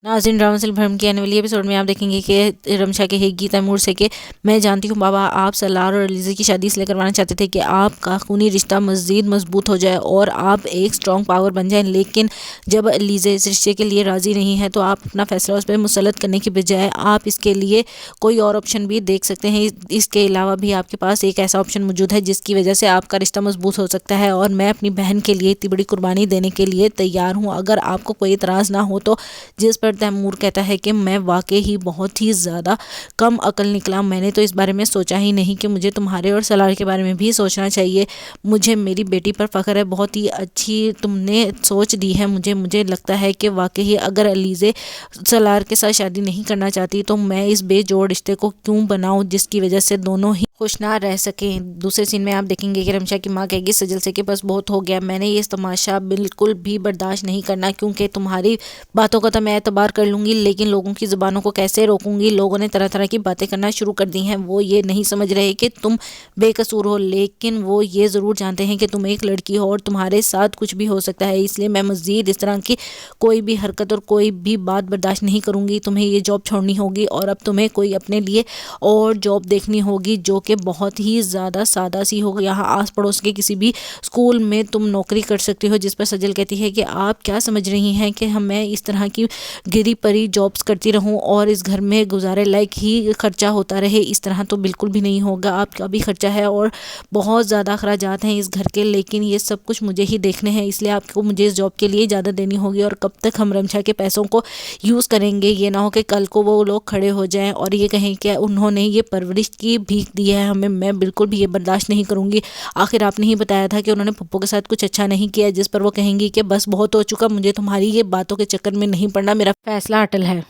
नाज़रीन, drama serial भ्रम के आने वाली एपिसोड में आप देखेंगे कि रमशा कहेगी तैमूर से कि मैं जानती हूँ बाबा, आप सलार और अलीज़ा की शादी इसलिए करवाना चाहते थे कि आपका खूनी रिश्ता मज़ीद मजबूत हो जाए और आप एक स्ट्रॉन्ग पावर बन जाएं। लेकिन जब अलीज़ा इस रिश्ते के लिए राज़ी नहीं है तो आप अपना फैसला उस पर मुसलत करने की बजाय आप इसके लिए कोई और ऑप्शन भी देख सकते हैं। इसके अलावा भी आपके पास एक ऐसा ऑप्शन मौजूद है जिसकी वजह से आपका रिश्ता मजबूत हो सकता है और मैं अपनी बहन के लिए इतनी बड़ी कुर्बानी देने के लिए तैयार हूँ, अगर आपको कोई इतराज़ ना हो तो। जिस पर तैमूर कहता है कि मैं वाकई ही बहुत ही ज़्यादा कम अकल निकला, मैंने तो इस बारे में सोचा ही नहीं कि मुझे तुम्हारे और सलार के बारे में भी सोचना चाहिए। मुझे मेरी बेटी पर फ़ख्र है, बहुत ही अच्छी तुमने सोच दी है। मुझे लगता है कि वाकई अगर अलीज़ा सलार के साथ शादी नहीं करना चाहती तो मैं इस बेजोड़ रिश्ते को क्यों बनाऊं जिसकी वजह से दोनों ही खुश ना रह सकें। दूसरे सीन में आप देखेंगे कि रमशा की माँ कहेगी सजल से कि बस बहुत हो गया, मैंने ये तमाशा बिल्कुल भी बर्दाश्त नहीं करना, क्योंकि तुम्हारी बातों का तो मैं एतबार कर लूँगी लेकिन लोगों की ज़ुबानों को कैसे रोकूंगी। लोगों ने तरह तरह की बातें करना शुरू कर दी हैं। वो ये नहीं समझ रहे कि तुम बेकसूर हो, लेकिन वो ये ज़रूर जानते हैं कि तुम एक लड़की हो और तुम्हारे साथ कुछ भी हो सकता है। इसलिए मैं मज़ीद इस तरह की कोई भी हरकत और कोई भी बात बर्दाश्त नहीं करूँगी। तुम्हें ये जॉब छोड़नी होगी और अब तुम्हें कोई अपने लिए और जॉब देखनी होगी जो कि बहुत ही ज़्यादा सादा सी हो। यहाँ आस पड़ोस के किसी भी स्कूल में तुम नौकरी कर सकती हो। जिस पर सजल कहती है कि आप क्या समझ रही हैं कि मैं इस तरह की गिरी परी जॉब्स करती रहूं और इस घर में गुजारे लायक ही खर्चा होता रहे। इस तरह तो बिल्कुल भी नहीं होगा, आपका भी खर्चा है और बहुत ज़्यादा अखराजात हैं इस घर के, लेकिन ये सब कुछ मुझे ही देखने हैं, इसलिए आपको मुझे इस जॉब के लिए ज़्यादा देनी होगी। और कब तक हम रमशा के पैसों को यूज़ करेंगे, ये ना हो कि कल को वो लोग खड़े हो जाएं और ये कहें कि उन्होंने ये परवरिश की भीख दी है हमें। मैं बिल्कुल भी ये बर्दाश्त नहीं करूँगी। आखिर आपने ही बताया था कि उन्होंने पप्पू के साथ कुछ अच्छा नहीं किया। जिस पर वो कहेंगी कि बस बहुत हो चुका, मुझे तुम्हारी ये बातों के चक्कर में नहीं पड़ना, मेरा फैसला अटल है।